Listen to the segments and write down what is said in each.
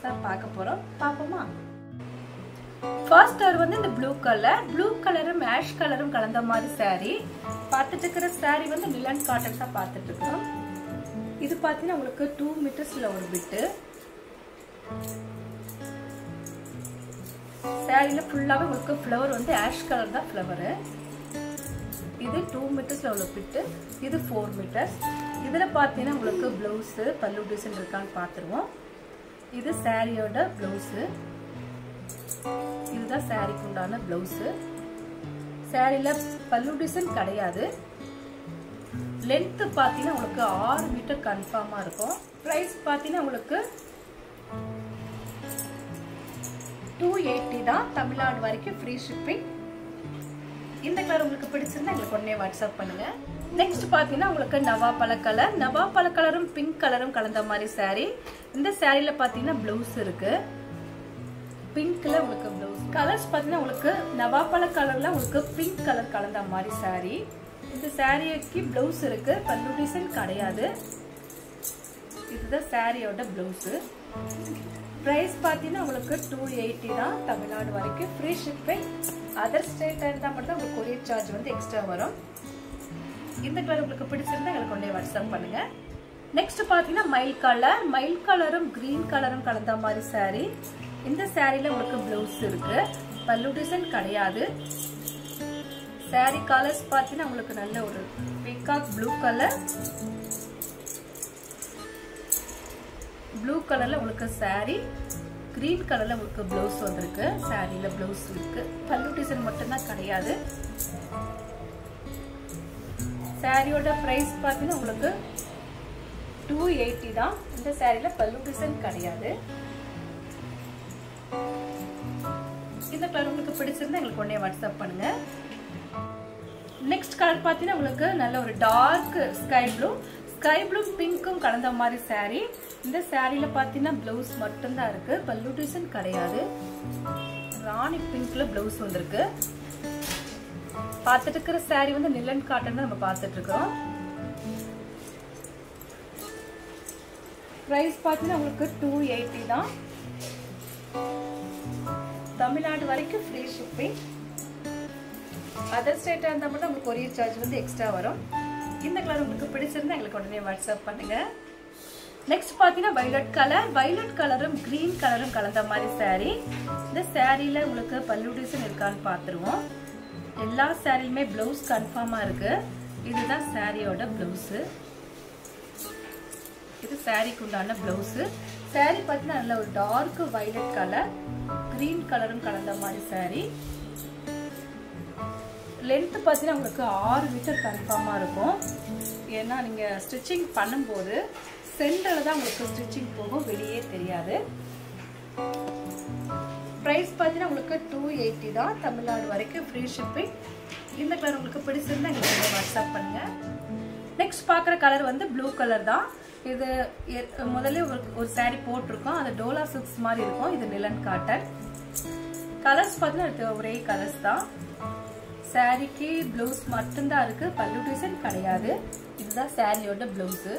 தான் பார்க்க போறோம். பாப்போமா? ஃபர்ஸ்ட் கலர் வந்து இந்த ப்ளூ கலரும் ஆஷ் கலரும் கலந்த மாதிரி saree. பார்த்துட்டு இருக்கிற saree வந்து நிலன் காட்டன் தான் பார்த்துட்டு இருக்கோம். இது பார்த்தீங்கன்னா உங்களுக்கு 2 மீட்டர்ஸ்ல ஒரு பிட்டு. சாரியில ஃபுல்லாவே உங்களுக்கு ஃப்ளவர் வந்து ஆஷ் கலர் தான் ஃப்ளவர். இது 2 மீட்டர்ஸ்ல உள்ள பிட்டு. இது 4 மீட்டர்ஸ். இதுல பார்த்தீங்கன்னா உங்களுக்கு ப்ளவுஸ் பல்லு டிசைன் இருக்கான்னு பார்த்துருவோம். இது சாரியோட ப்ளவுஸ். இதுதான் சாரிக்கு உண்டான ப்ளவுஸ். சாரியில பல்லு டிசைன் கிடையாது. லென்த் பார்த்தீங்கன்னா உங்களுக்கு 6 மீட்டர் கன்ஃபார்மா இருக்கும். பிரைஸ் பார்த்தீங்கன்னா உங்களுக்கு 280 தான். தமிழ்நாடு வரைக்கும் ஃப்ரீ ஷிப்பிங். இந்த கலர் உங்களுக்கு பிடிச்சிருந்தா எங்களுக்கு உடனே வாட்ஸ்அப் பண்ணுங்க. நெக்ஸ்ட் பார்த்தீங்கன்னா உங்களுக்கு நவாப்பழ கலரும் பிங்க் கலரும் கலந்த மாதிரி saree. இந்த சாரியில பார்த்தீங்கன்னா ப்ளவுஸ் இருக்கு. பிங்க்ல உங்களுக்கு ப்ளவுஸ். கலர்ஸ் பார்த்தீங்கன்னா உங்களுக்கு நவாப்பழ கலர்ல உங்களுக்கு பிங்க் கலர் கலந்த மாதிரி saree. இந்த சாரிக்கு ப்ளவுஸ் இருக்கு. பல்லு டிசைன் கிடையாது. இதுதான் சாரியோட ப்ளவுஸ். பிரைஸ் பார்த்தீங்கன்னா உங்களுக்கு 280 தான். தமிழ்நாடு வரைக்கும் ஃப்ரீ ஷிப்பிங். அதர் ஸ்டேட் இருந்தால் மட்டும் தான் உங்களுக்கு கொரியர் சார்ஜ் வந்து எக்ஸ்ட்ரா வரும். இந்த கலர் உங்களுக்கு பிடிச்சிருந்தா எங்களுக்கு கொண்டே வாட்ஸ்அப் பண்ணுங்க. நெக்ஸ்ட் பார்த்தீங்கன்னா மயில் கலரும் கிரீன் கலரும் கலந்த மாதிரி saree. இந்த சாரியில உங்களுக்கு ப்ளவுஸ் இருக்கு. பல்லு டிசைன் கிடையாது. saree கலர்ஸ் பார்த்தீங்கன்னா உங்களுக்கு நல்ல ஒரு பீகாக் ப்ளூ கலர்ல உங்களுக்கு saree, கிரீன் கலர்ல உங்களுக்கு ப்ளவுஸ் வந்திருக்கு. சாரியில ப்ளவுஸ் இருக்கு. பல்லு டிசைன் மட்டும் தான் கிடையாது. சாரியோட பிரைஸ் பார்த்தீங்கன்னா உங்களுக்கு 280 தான். இந்த சாரியில பல்லு டிசைன் கிடையாது. இந்த கலர் உங்களுக்கு பிடிச்சிருந்தா எங்களுக்கு உடனே வாட்ஸ்அப் பண்ணுங்க. நெக்ஸ்ட் கலர் பார்த்தீங்கன்னா உங்களுக்கு நல்ல ஒரு டார்க் ஸ்கை ப்ளூ பிங்க்கும் கலந்த மாதிரி saree. இந்த சாரியில பார்த்தீங்கன்னா ப்ளவுஸ் மட்டும்தான் இருக்கு. பல்லு டிசைன் கிடையாது. ராணி பிங்க்ல ப்ளவுஸ் வந்திருக்கு. பார்த்துட்டு இருக்கிற saree வந்து நிலன் காட்டன் தான் நம்ம பார்த்துட்டு இருக்கோம். பிரைஸ் பார்த்தீங்கன்னா உங்களுக்கு 280 தான். தமிழ்நாடு வரைக்கும் ஃப்ரீ ஷிப்பிங். அதர் ஸ்டேட்டா இருந்தால் மட்டும் உங்களுக்கு கொரியர் சார்ஜ் வந்து எக்ஸ்ட்ரா வரும். இந்த கலர் உங்களுக்கு பிடிச்சிருந்தா எங்களுக்கு உடனே வாட்ஸ்அப் பண்ணுங்க. நெக்ஸ்ட் பார்த்தீங்கன்னா வைலட் கலரும் கிரீன் கலரும் கலந்த மாதிரி saree. இந்த சாரியில உங்களுக்கு பல்லு டிசைன் இருக்கான்னு பார்த்துருவோம். எல்லா சாரியுமே ப்ளவுஸ் கன்ஃபார்மா இருக்கு. இதுதான் சாரியோட ப்ளவுஸ். இது சாரிக்கு உண்டான ப்ளவுஸ். சாரி பார்த்தீங்கன்னா நல்ல ஒரு டார்க் வைலட் கலர், கிரீன் கலரும் கலந்த மாதிரி saree. லென்த் பார்த்தீங்கன்னா உங்களுக்கு 6 மீட்டர் கன்ஃபார்மா இருக்கும். ஏன்னா நீங்க ஸ்டிச்சிங் பண்ணும்போது சென்டர்ல தான் உங்களுக்கு ஸ்டிச்சிங் போகும், வெளியே தெரியாது. பிரைஸ் பார்த்தீங்கன்னா உங்களுக்கு 280 தான். தமிழ்நாடு வரைக்கும் ஃப்ரீ ஷிப்பிங். இந்த கலர் உங்களுக்கு பிடிச்சிருந்தா எங்களுக்கு வாட்ஸ்அப் பண்ணுங்க. நெக்ஸ்ட் பார்க்குற கலர் வந்து ப்ளூ கலர் தான். இது முதல்ல ஒரு saree போட்டிருக்கோம். அது டோலா சில்க்ஸ் மாதிரி இருக்கும். இது நிலன் காட்டன். கலர்ஸ் பார்த்தீங்கன்னா ஒரே கலர்ஸ் தான். சாரிக்கு ப்ளவுஸ் மட்டும்தான் இருக்கு. பல்லு டிசைன் கிடையாது. இதுதான் சாரியோட ப்ளவுஸ்.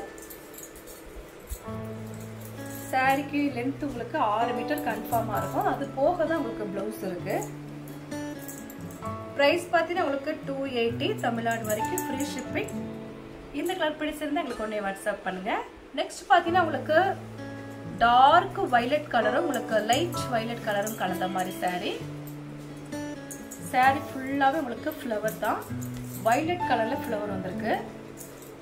சாரிக்கு லென்த் உங்களுக்கு 6 மீட்டர் கன்ஃபார்மா இருக்கும். அது போக தான் உங்களுக்கு ப்ளவுஸ் இருக்கு. பிரைஸ் பார்த்தீங்கன்னா உங்களுக்கு 280. தமிழ்நாடு வரைக்கும் ஃப்ரீ ஷிப்பிங். இந்த கலர் பிடிச்சிருந்தா எங்களுக்கு ஒன்னே வாட்ஸ்அப் பண்ணுங்க. நெக்ஸ்ட் பார்த்தீங்கன்னா உங்களுக்கு டார்க் வைலட் கலரும் உங்களுக்கு லைட் வைலட் கலரும் கலந்த மாதிரி saree. saree ஃபுல்லாவே உங்களுக்கு ஃப்ளவர் தான். வைலட் கலர்ல ஃப்ளவர் வந்திருக்கு.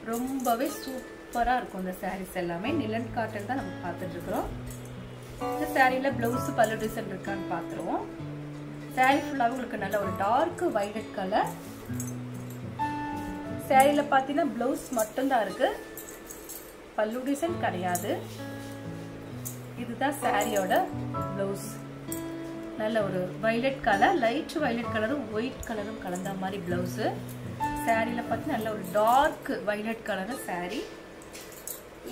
ரொம்பவே சூப்பரா இருக்கும் இந்த sarees எல்லாமே. நிலன் காட்டன் தான் நம்ம பார்த்துட்டு இருக்கோம். இந்த சாரியில ப்ளவுஸ் பல்லு டிசைன் இருக்கான்னு பார்த்துருவோம். saree ஃபுல்லாவே உங்களுக்கு நல்ல ஒரு டார்க் வைலட் கலர். சாரியில பார்த்தீங்கன்னா ப்ளவுஸ் மட்டும்தான் இருக்கு. பல்லு டிசைன் கிடையாது. இதுதான் சாரியோட ப்ளவுஸ். நல்ல ஒரு வைலட் கலர், லைட் வைலட் கலரும் ஒயிட் கலரும் கலந்த மாதிரி ப்ளவுஸ். சாரியில பார்த்து நல்ல ஒரு dark violet colour sari.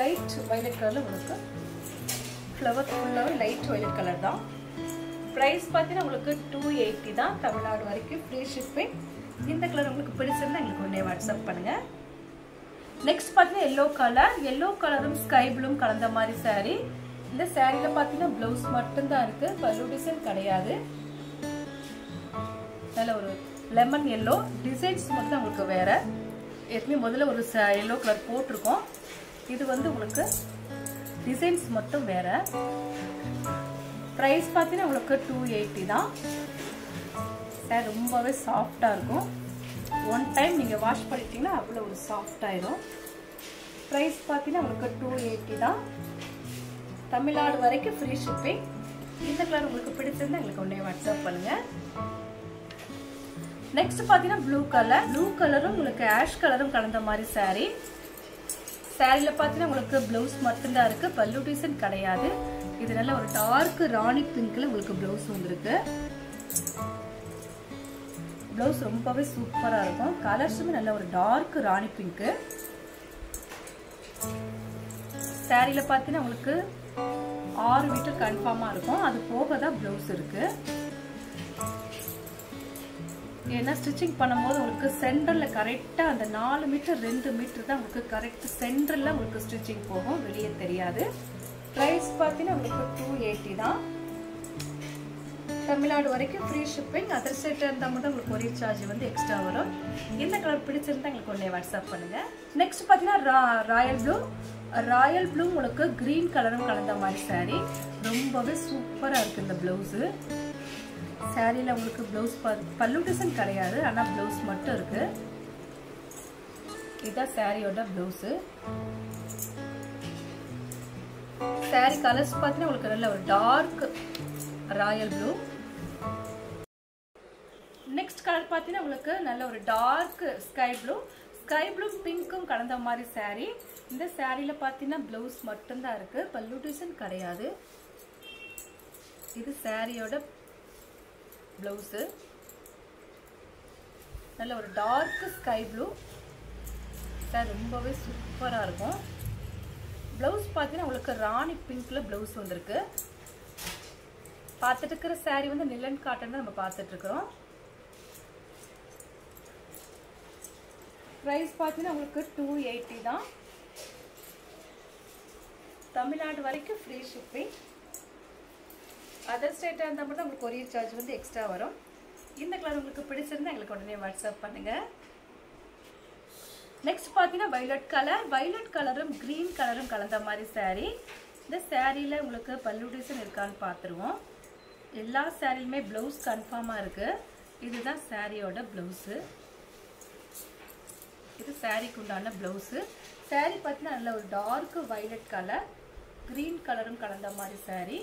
Light violet கலர்ல உங்களுக்கு ஃப்ளவர் ஃபுல்லாவே லைட் வைலட் கலர் தான். பிரைஸ் பார்த்தீங்கன்னா உங்களுக்கு 280 தான். தமிழ்நாடு வரைக்கும் ஃப்ரீ ஷிப்பிங். இந்த கலர் உங்களுக்கு பிடிச்சிருந்தா எங்களுக்கு உடனே வாட்ஸ்அப் பண்ணுங்க. நெக்ஸ்ட் பார்த்தீங்கன்னா எல்லோ கலரும் ஸ்கை ப்ளூவும் கலந்த மாதிரி saree. இந்த சாரியில பாத்தீங்கன்னா ப்ளவுஸ் மட்டும் தான் இருக்கு, பல்லு டிசைன் கிடையாது. நல்ல ஒரு லெமன் எல்லோ டிசைன்ஸ் மட்டும் உங்களுக்கு வேற. ஏற்கனவே முதல்ல ஒரு எல்லோ கலர் போட்டிருக்கோம். இது வந்து உங்களுக்கு டிசைன்ஸ் மட்டும் வேற. பிரைஸ் பார்த்தீங்கன்னா உங்களுக்கு 280 தான். சார் ரொம்பவே சாஃப்டா இருக்கும். ஒன் டைம் நீங்க வாஷ் பண்ணிட்டீங்கன்னா அவ்வளவு ஒரு சாஃப்ட் ஆயிடும். பிரைஸ் பார்த்தீங்கன்னா உங்களுக்கு 280 தான். தமிழ்நாடு வரைக்கும் ஃப்ரீ ஷிப்பிங். இந்த கலர் உங்களுக்கு பிடிச்சிருந்தா எங்களுக்கு உடனே வாட்ஸ்அப் பண்ணுங்க. நெக்ஸ்ட் பாத்தீங்கன்னா ப்ளூ கலர். ப்ளூ கலரும் உங்களுக்கு ஆஷ் கலரும் கலந்த மாதிரி சாரி. சாரியில பாத்தீங்கன்னா உங்களுக்கு ப்ளவுஸ் மட்டும்தான் இருக்கு, பல்லு டிசைன் கிடையாது. இது நல்ல ஒரு டார்க் ராணி பிங்க்ல உங்களுக்கு ப்ளவுஸ் வந்திருக்கு. ப்ளவுஸ் ரொம்பவே சூப்பரா இருக்கும். கலர்ஸுமே நல்ல ஒரு டார்க் ராணி பிங்க். சாரியில பாத்தீங்கன்னா உங்களுக்கு 6 மீட்டர் கன்ஃபார்மா இருக்கும். அது போக தான் ப்ளவுஸ் இருக்கு. ஏன்னா ஸ்டிச்சிங் பண்ணும்போது உங்களுக்கு சென்டர்ல கரெக்டா அந்த 4 மீட்டர் 2 மீட்டர் தான் உங்களுக்கு கரெக்ட் சென்டர்ல உங்களுக்கு ஸ்டிச்சிங் போகும், வெளியே தெரியாது. பிரைஸ் பார்த்தீங்கன்னா உங்களுக்கு 280 தான். தமிழ்நாடு வரைக்கும் ஃப்ரீ ஷிப்பிங். அதர் ஸ்டேட் இருந்தால் மட்டும் உங்களுக்கு கொரியர் சார்ஜ் வந்து எக்ஸ்ட்ரா வரும். இந்த கலர் பிடிச்சிருந்தா எங்களுக்கு உடனே வாட்ஸ்அப் பண்ணுங்க. நெக்ஸ்ட் பார்த்தீங்கன்னா ராயல் ப்ளூ. ராயல் ப்ளூ உங்களுக்கு கிரீன் கலரும் கலந்த மாதிரி சாரி. ரொம்பவே சூப்பரா இருக்கு இந்த பிளவுஸ். சாரியில உங்களுக்கு பிளவுஸ் பல்லு டிசைன் கிடையாது, ஆனா பிளவுஸ் மட்டும் இருக்கு. இதுதான் சாரியோட பிளவுஸ். சாரி கலர்ஸ் பார்த்தீங்கன்னா உங்களுக்கு நல்ல ஒரு dark royal blue. Next colour பார்த்தீங்கன்னா உங்களுக்கு நல்ல ஒரு dark sky blue. Sky blue பிங்க்கும் கலந்த மாதிரி சாரி. இந்த சாரியில பார்த்தீங்கன்னா பிளவுஸ் மட்டும்தான் இருக்கு, பல்லு டிசைன் கிடையாது. இது சாரியோட பிளவுஸ். நல்ல ஒரு டார்க் ஸ்கை ப்ளூ. சார் ரொம்பவே சூப்பரா இருக்கும். பிளவுஸ் பார்த்தீங்கன்னா உங்களுக்கு ராணி பிங்க்ல பிளவுஸ் வந்திருக்கு. பார்த்துட்டு இருக்கிற சாரி வந்து நிலன் காட்டன் தான் நம்ம பார்த்துட்டு இருக்கிறோம். பிரைஸ் பார்த்தீங்கன்னா உங்களுக்கு 280 தான். தமிழ்நாடு வரைக்கும் ஃப்ரீ ஷிப்பிங். அதர் ஸ்டேட்டாக இருந்தால் மட்டும் உங்களுக்கு கொரியர் சார்ஜ் வந்து எக்ஸ்ட்ரா வரும். இந்த கலர் உங்களுக்கு பிடிச்சிருந்தா எங்களுக்கு உடனே வாட்ஸ்அப் பண்ணுங்க. நெக்ஸ்ட் பார்த்தீங்கன்னா வைலட் கலர். வைலட் கலரும் கிரீன் கலரும் கலந்த மாதிரி சாரி. இந்த சாரியில் உங்களுக்கு பல்லு டிசைன் இருக்கான்னு பார்த்துருவோம். எல்லா சாரிலுமே பிளவுஸ் கன்ஃபார்மாக இருக்கு. இதுதான் சாரியோட பிளவுஸு. இது சாரிக்கு உண்டான பிளவுஸு. சாரி பார்த்தீங்கன்னா நல்ல ஒரு டார்க் வைலட் கலர், கிரீன் கலரும் கலந்த மாதிரி சாரி.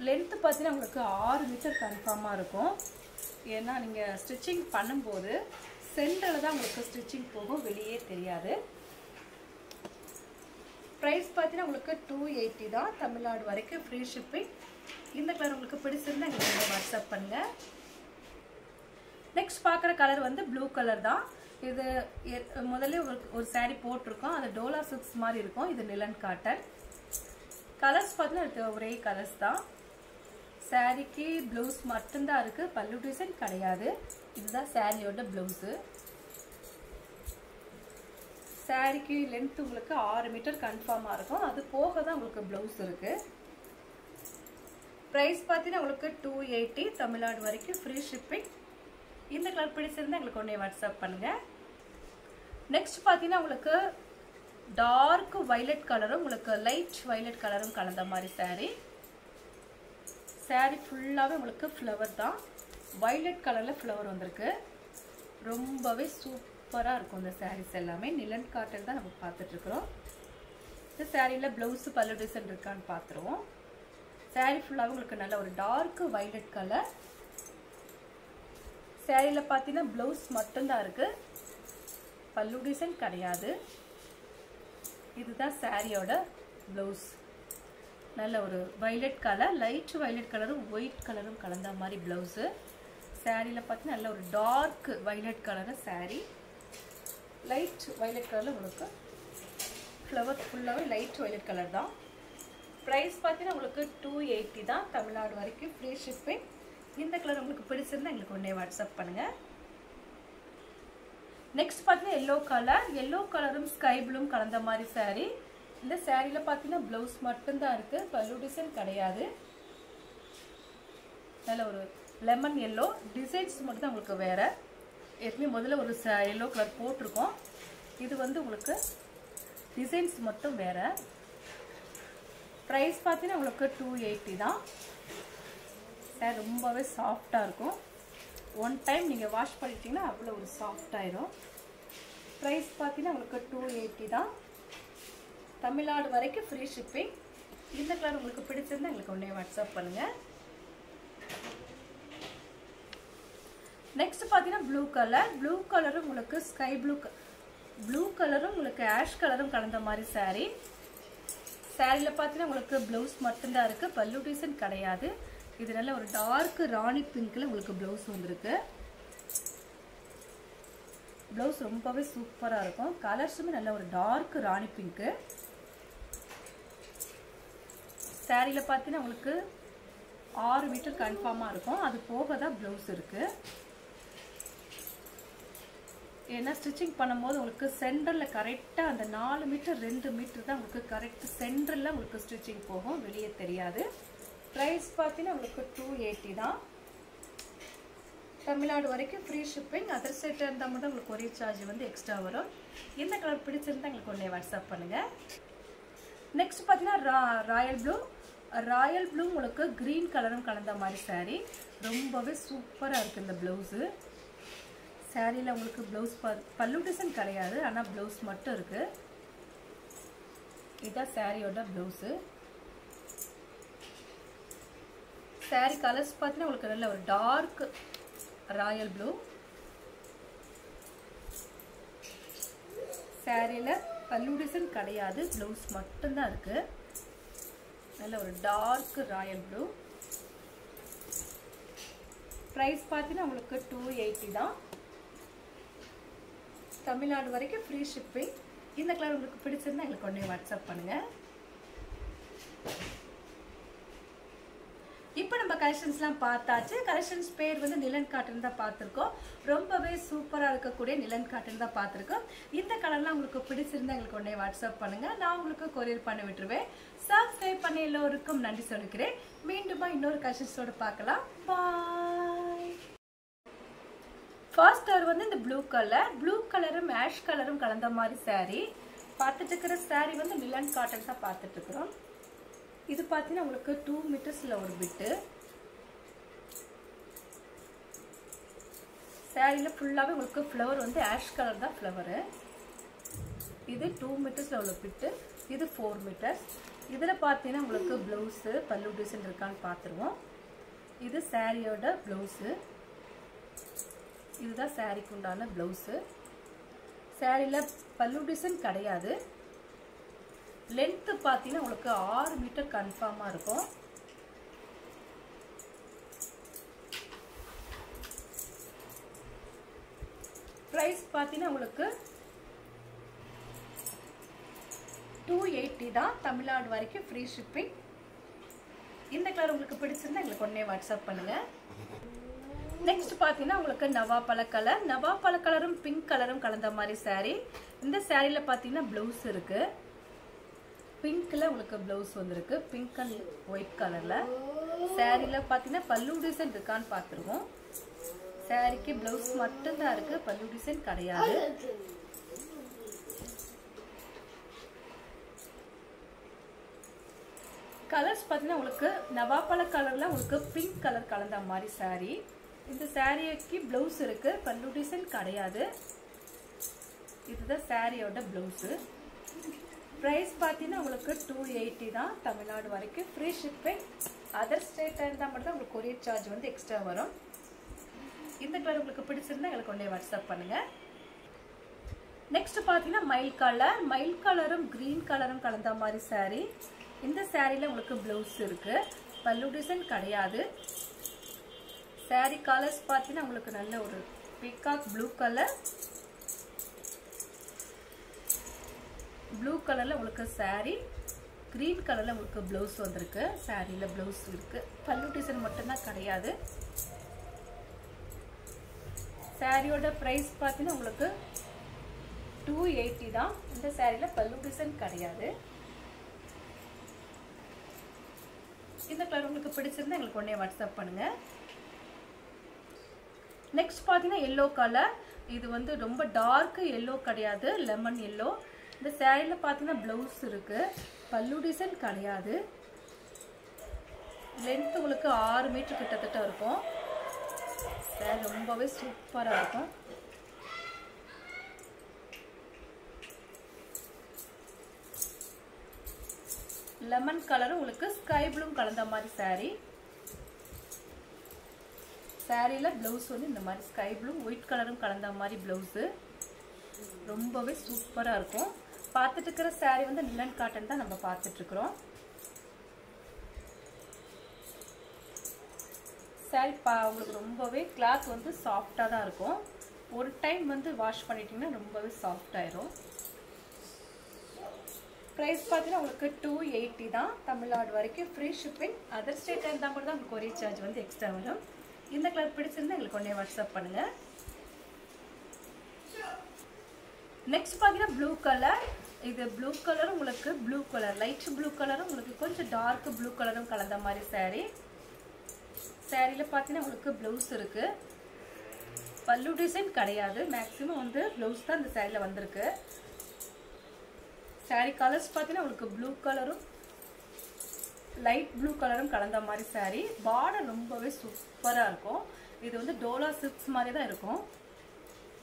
லென்த் பார்த்தீங்கன்னா உங்களுக்கு 6 மீட்டர் கன்ஃபார்மாக இருக்கும். ஏன்னா நீங்கள் ஸ்டிச்சிங் பண்ணும்போது சென்டரில் தான் உங்களுக்கு ஸ்டிச்சிங் போகும், வெளியே தெரியாது. ப்ரைஸ் பார்த்தீங்கன்னா உங்களுக்கு 280 தான். தமிழ்நாடு வரைக்கும் ஃப்ரீ ஷிப்பிங். இந்த கலர் உங்களுக்கு பிடிச்சிருந்தா எங்களுக்கு வாட்ஸ்அப் பண்ணுங்க. நெக்ஸ்ட் பார்க்குற கலர் வந்து ப்ளூ கலர் தான். இது முதல்ல ஒரு சாரி போட்டிருக்கோம், அது டோலா சில்க்ஸ் மாதிரி இருக்கும். இது நிலன் காட்டன். கலர்ஸ் பார்த்தீங்கன்னா ஒரே கலர்ஸ் தான். சாரிக்கு பிளவுஸ் மட்டும்தான் இருக்கு, பல்லு டிசைன் கிடையாது. இதுதான் சாரியோட பிளவுஸு. சாரிக்கு லென்த் உங்களுக்கு 6 மீட்டர் கன்ஃபார்மாக இருக்கும். அது போக தான் உங்களுக்கு பிளவுஸ் இருக்கு. ப்ரைஸ் பார்த்தீங்கன்னா உங்களுக்கு 280. தமிழ்நாடு வரைக்கும் ஃப்ரீ ஷிப்பிங். இந்த கலர் பிடிச்சிருந்தா எங்களுக்கு ஒன்றே வாட்ஸ்அப் பண்ணுங்க. நெக்ஸ்ட் பார்த்தீங்கன்னா உங்களுக்கு டார்க் வைலட் கலரும் உங்களுக்கு லைட் வைலட் கலரும் கலந்த மாதிரி சாரி. சாரி ஃபுல்லாகவே உங்களுக்கு ஃப்ளவர் தான். வைலட் கலரில் ஃப்ளவர் வந்திருக்கு. ரொம்பவே சூப்பராக இருக்கும் இந்த சாரீஸ் எல்லாமே. நிலன் காட்டன் தான் நம்ம பார்த்துட்ருக்குறோம். இந்த சாரியில் ப்ளவுஸு பல்லு டிசைன் இருக்கான்னு பார்த்துருவோம். சாரி ஃபுல்லாகவே உங்களுக்கு நல்ல ஒரு டார்க் வைலட் கலர். சாரியில் பார்த்தீங்கன்னா ப்ளவுஸ் மட்டும்தான் இருக்குது, பல்லு டிசைன் கிடையாது. இதுதான் சாரியோட ப்ளவுஸ். நல்ல ஒரு வைலட் கலர், லைட் வைலட் கலரும் ஒயிட் கலரும் கலந்த மாதிரி ப்ளவுஸு. சாரியில் பார்த்தீங்கன்னா நல்ல ஒரு dark violet colour sari. Light violet கலரில் உங்களுக்கு ஃப்ளவர் ஃபுல்லாகவே லைட் வைலட் கலர் தான். ப்ரைஸ் பார்த்தீங்கன்னா உங்களுக்கு 280 தான். தமிழ்நாடு வரைக்கும் ஃப்ரீ ஷிப்பிங். இந்த கலர் உங்களுக்கு பிடிச்சிருந்தா எங்களுக்கு ஒன்றே வாட்ஸ்அப் பண்ணுங்கள். நெக்ஸ்ட் பார்த்தீங்கன்னா எல்லோ கலர். எல்லோ கலரும் ஸ்கை ப்ளூவும் கலந்த மாதிரி சாரி. இந்த சாரியில பார்த்தீங்கன்னா ப்ளவுஸ் மட்டும்தான் இருக்கு, பல்லு டிசைன் கிடையாது. நல்ல ஒரு லெமன் எல்லோ டிசைன்ஸ் மட்டும் தான் உங்களுக்கு வேற. ஏற்கனவே முதல்ல ஒரு எல்லோ கலர் போட்டிருக்கோம். இது வந்து உங்களுக்கு டிசைன்ஸ் மட்டும் வேற. ப்ரைஸ் பார்த்தீங்கன்னா உங்களுக்கு 280 தான். சார் ரொம்பவே சாஃப்டாக இருக்கும். ஒன் டைம் நீங்கள் வாஷ் பண்ணிட்டீங்கன்னா அவ்வளோ ஒரு சாஃப்ட் ஆயிரும். ப்ரைஸ் பார்த்தீங்கன்னா உங்களுக்கு 280 தான். தமிழ்நாடு வரைக்கும் ஃப்ரீ ஷிப்பிங். இந்த கலர் உங்களுக்கு பிடிச்சிருந்தா எங்களுக்கு உடனே வாட்ஸ்அப் பண்ணுங்கள். நெக்ஸ்ட் பார்த்தீங்கன்னா ப்ளூ கலர். ப்ளூ கலரும் உங்களுக்கு ஸ்கை ப்ளூ கலரும் உங்களுக்கு ஆஷ் கலரும் கலந்த மாதிரி சாரீ. சாரியில் பார்த்தீங்கன்னா உங்களுக்கு ப்ளவுஸ் மட்டும்தான் இருக்குது, பல்லு டிசைன் கிடையாது. இது நல்ல ஒரு டார்க் ராணி பிங்க்கில் உங்களுக்கு ப்ளவுஸ் வந்துருக்கு. ப்ளவுஸ் ரொம்பவே சூப்பராக இருக்கும். கலர்ஸுமே நல்ல ஒரு டார்க் ராணி பிங்க்கு. சாரியில் பார்த்தீங்கன்னா உங்களுக்கு 6 மீட்டர் கன்ஃபார்மாக இருக்கும். அது போக தான் ப்ளவுஸ் இருக்குது. ஏன்னா ஸ்டிச்சிங் பண்ணும்போது உங்களுக்கு சென்டரில் கரெக்டாக அந்த 4 மீட்டர் 2 மீட்டர் தான் உங்களுக்கு கரெக்ட் சென்டரில் உங்களுக்கு ஸ்டிச்சிங் போகும், வெளியே தெரியாது. ப்ரைஸ் பார்த்தீங்கன்னா உங்களுக்கு 280 தான். தமிழ்நாடு வரைக்கும் ஃப்ரீ ஷிப்பிங். அதர் சைட்டாக இருந்தால் மட்டும் உங்களுக்கு கொரியர் சார்ஜ் வந்து எக்ஸ்ட்ரா வரும். இந்த கலர் பிடிச்சிருந்தா எங்களுக்கு ஒன்றே வாட்ஸ்அப் பண்ணுங்கள். நெக்ஸ்ட் பார்த்தீங்கன்னா ராயல் ப்ளூ. ராயல் ப்ளூ உங்களுக்கு க்ரீன் கலரும் கலந்த மாதிரி சாரீ. ரொம்பவே சூப்பராக இருக்குது இந்த ப்ளவுஸு. சாரியில் உங்களுக்கு ப்ளவுஸ் பல்லு டிசைன் கிடையாது, ஆனால் ப்ளவுஸ் மட்டும் இருக்குது. இதுதான் சாரியோட ப்ளவுஸு. சாரி கலர்ஸ் பார்த்தீங்கன்னா உங்களுக்கு நல்ல ஒரு டார்க் ராயல் ப்ளூ. சாரியில் பல்லு டிசைன் கிடையாது, ப்ளவுஸ் மட்டும்தான் இருக்குது. நல்ல ஒரு டார்க் ராயல் ப்ளூ. ப்ரைஸ் பார்த்தீங்கன்னா உங்களுக்கு 280 தான். தமிழ்நாடு வரைக்கும் ஃப்ரீ ஷிப்பிங். இந்த கலர் உங்களுக்கு பிடிச்சிருந்தா எங்களுக்கு உடனே வாட்ஸ்அப் பண்ணுங்கள். இப்போ நம்ம கலெக்ஷன்ஸ்லாம் பார்த்தாச்சு. கலெக்ஷன்ஸ் பேர் வந்து நிலன் காட்டன் தான் பார்த்துருக்கோம். ரொம்பவே சூப்பராக இருக்கக்கூடிய நிலன் காட்டன் தான் பார்த்துருக்கோம். இந்த கலர்லாம் உங்களுக்கு பிடிச்சிருந்தா எங்களுக்கு உடனே வாட்ஸ்அப் பண்ணுங்கள். நான் உங்களுக்கு கொரியர் பண்ணி விட்டுருவேன். சப்ஸ்கிரைப் பண்ண எல்லோருக்கும் நன்றி சொல்லிக்கிறேன். மீண்டுமா இன்னொரு கலெக்ஷன்ஸோடு பார்க்கலாம். பாய். ஃபர்ஸ்ட் கலர் வந்து இந்த ப்ளூ கலரும் ஆஷ் கலரும் கலந்த மாதிரி சாரீ. பார்த்துட்டு இருக்கிற சாரீ வந்து நிலன் காட்டன் தான் பார்த்துட்டு இருக்கிறோம். இது பார்த்தீங்கன்னா உங்களுக்கு 2 மீட்டர்ஸில் ஒரு பிட்டு. சாரியில் ஃபுல்லாகவே உங்களுக்கு ஃப்ளவர் வந்து ஆஷ் கலர் தான் ஃப்ளவரு. இது 2 மீட்டர்ஸில் உள்ள பிட்டு. இது 4 மீட்டர்ஸ். இதில் பார்த்தீங்கன்னா உங்களுக்கு ப்ளவுஸு பல்லு டிசைன் இருக்கான்னு பார்த்துருவோம். இது சாரியோட ப்ளவுஸு. இதுதான் சாரிக்கு உண்டான ப்ளவுஸு. சாரியில் பல்லு டிசைன் கிடையாது. லென்த்து பார்த்தீங்கன்னா உங்களுக்கு 6 மீட்டர் கன்ஃபார்மாக இருக்கும். ப்ரைஸ் பார்த்தீங்கன்னா உங்களுக்கு 280 தான். தமிழ்நாடு வரைக்கும் ஃப்ரீ ஷிப்பிங். இந்த கலர் உங்களுக்கு பிடிச்சிருந்தா எங்களுக்கு உடனே வாட்ஸ்அப் பண்ணுங்கள். நெக்ஸ்ட் பார்த்தீங்கன்னா உங்களுக்கு நவாப்பழ கலரும் பிங்க் கலரும் கலந்த மாதிரி சாரீ. இந்த சாரியில் பார்த்தீங்கன்னா ப்ளவுஸ் இருக்குது. பிங்க்கில் உங்களுக்கு ப்ளவுஸ் வந்துருக்கு, பிங்க் அண்ட் ஒயிட் கலரில். சாரியில் பார்த்தீங்கன்னா பல்லு டிசைன் இருக்கான்னு பார்த்துருவோம். சாரிக்கு ப்ளவுஸ் மட்டும்தான் இருக்குது, பல்லு டிசைன் கிடையாது. கலர்ஸ் பார்த்தீங்கன்னா உங்களுக்கு நவாப்பழ கலரில் உங்களுக்கு பிங்க் கலர் கலந்த மாதிரி சாரீ. இந்த சாரிக்கு ப்ளவுஸ் இருக்குது, பல்லு டிசைன் கிடையாது. இதுதான் சாரியோட ப்ளவுஸு. ப்ரைஸ் பார்த்தீங்கன்னா உங்களுக்கு 280 தான். தமிழ்நாடு வரைக்கும் ஃப்ரீ ஷிப்பிங். அதர் ஸ்டேட்டாக இருந்தால் மட்டும் தான் உங்களுக்கு கொரியர் சார்ஜ் வந்து எக்ஸ்ட்ரா வரும். இந்த கலர் உங்களுக்கு பிடிச்சிருந்தா எங்களுக்கு ஒன்றே வாட்ஸ்அப் பண்ணுங்கள். நெக்ஸ்ட் பார்த்தீங்கன்னா மயில் கலரும் க்ரீன் கலரும் கலந்த மாதிரி சாரீ. இந்த சாரியில் உங்களுக்கு ப்ளவுஸ் இருக்குது, பல்லு டிசைன் கிடையாது. சாரீ கலர்ஸ் பார்த்தீங்கன்னா உங்களுக்கு நல்ல ஒரு பீகாக் ப்ளூ கலரில் உங்களுக்கு சாரீ. க்ரீன் கலரில் உங்களுக்கு ப்ளவுஸ் வந்திருக்கு. சாரியில் ப்ளவுஸ் இருக்குது, பல்லு டிசைன் மட்டும்தான் கிடையாது. சாரியோட ப்ரைஸ் பார்த்தீங்கன்னா உங்களுக்கு 280 தான். இந்த சாரியில் பல்லு டிசைன் கிடையாது. இந்த கலர் உங்களுக்கு பிடிச்சிருந்தா எங்களுக்கு உடனே வாட்ஸ்அப் பண்ணுங்க. நெக்ஸ்ட் பார்த்தீங்கன்னா எல்லோ கலர். இது வந்து ரொம்ப டார்க் எல்லோ கிடையாது, லெமன் எல்லோ. இந்த சாரியில் பார்த்தீங்கன்னா ப்ளவுஸ் இருக்கு, பல்லு டிசைன் கிடையாது. லென்த் உங்களுக்கு 6 மீட்டர் கிட்டத்தட்ட இருக்கும். சாரி ரொம்பவே சூப்பராக இருக்கும். லெமன் கலரும் உங்களுக்கு ஸ்கை ப்ளூ கலந்த மாதிரி சாரி. சாரியில பிளவுஸ் வந்து இந்த மாதிரி ஸ்கை ப்ளூ ஒயிட் கலரும் கலந்த மாதிரி பிளவுஸ். ரொம்பவே சூப்பரா இருக்கும். பார்த்துட்டு இருக்கிற சாரி வந்து லினன் காட்டன் தான் நம்ம பார்த்துட்டு இருக்கிறோம். சாரி உங்களுக்கு ரொம்பவே கிளாத் வந்து சாஃப்டா தான் இருக்கும். ஒரு டைம் வந்து வாஷ் பண்ணிட்டீங்கன்னா ரொம்பவே சாஃப்ட் ஆயிரும். பிரைஸ் பார்த்தீங்கன்னா உங்களுக்கு 280 தான். தமிழ்நாடு வரைக்கும் ஃப்ரீ ஷிப்பிங். அதர் ஸ்டேட் இருந்தால் மட்டும் தான் உங்களுக்கு கொரியர் சார்ஜ் வந்து எக்ஸ்ட்ரா வரும். இந்த கலர் பிடிச்சிருந்தா எங்களுக்கு உடனே வாட்ஸ்அப் பண்ணுங்க. நெக்ஸ்ட் பார்த்தீங்கன்னா ப்ளூ கலர். இது ப்ளூ கலர் உங்களுக்கு ப்ளூ கலர் லைட் ப்ளூ கலரும் உங்களுக்கு கொஞ்சம் டார்க் ப்ளூ கலரும் கலந்த மாதிரி சாரி. சாரியில் பார்த்தீங்கன்னா உங்களுக்கு ப்ளவுஸ் இருக்கு, பல்லு டிசைன் கிடையாது. மேக்ஸிமம் வந்து ப்ளவுஸ் தான் இந்த சாரியில் வந்திருக்கு. சாரி கலர்ஸ் பார்த்தீங்கன்னா உங்களுக்கு ப்ளூ கலரும் லைட் ப்ளூ கலரும் கலந்த மாதிரி சாரி. பார்டர் ரொம்பவே சூப்பராக இருக்கும். இது வந்து டோலா சில்க்ஸ் மாதிரி தான் இருக்கும்,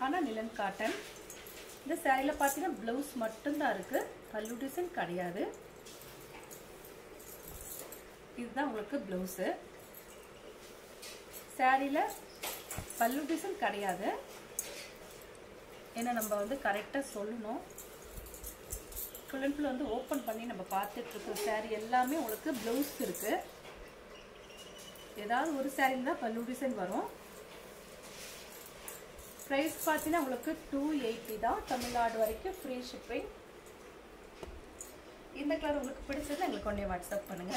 ஆனால் லினன் காட்டன். இந்த சாரியில் பார்த்தீங்கன்னா ப்ளவுஸ் மட்டும்தான் இருக்கு, பல்லு டிசைன் கிடையாது. இதுதான் உங்களுக்கு ப்ளவுஸு. சாரியில் பல்லு டிசைன் கிடையாது, ஏன்னா நம்ம வந்து கரெக்டாக சொல்லணும். ஃபுல் அண்ட் ஃபுல் வந்து ஓப்பன் பண்ணி நம்ம பார்த்துட்டு இருக்கோம். சாரி எல்லாமே உங்களுக்கு ப்ளவுஸ் இருக்கு. ஏதாவது ஒரு சாரியில் தான் பல்லு டிசைன் வரும். ப்ரைஸ் பார்த்தீங்கன்னா உங்களுக்கு 280 தான். தமிழ்நாடு வரைக்கும் ஃப்ரீ ஷிப்பிங். இந்த கலர் உங்களுக்கு பிடிச்சது எங்களுக்கு உடனே வாட்ஸ்அப் பண்ணுங்க.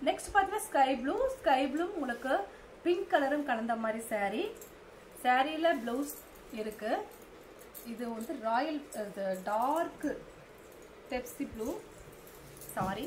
நெக்ஸ்ட் பார்த்தீங்கன்னா ஸ்கை ப்ளூ. ஸ்கை ப்ளூ உங்களுக்கு பிங்க் கலரும் கலந்த மாதிரி சாரி. சாரியில் ப்ளவுஸ் இருக்கு. இது வந்து royal dark Pepsi blue sorry.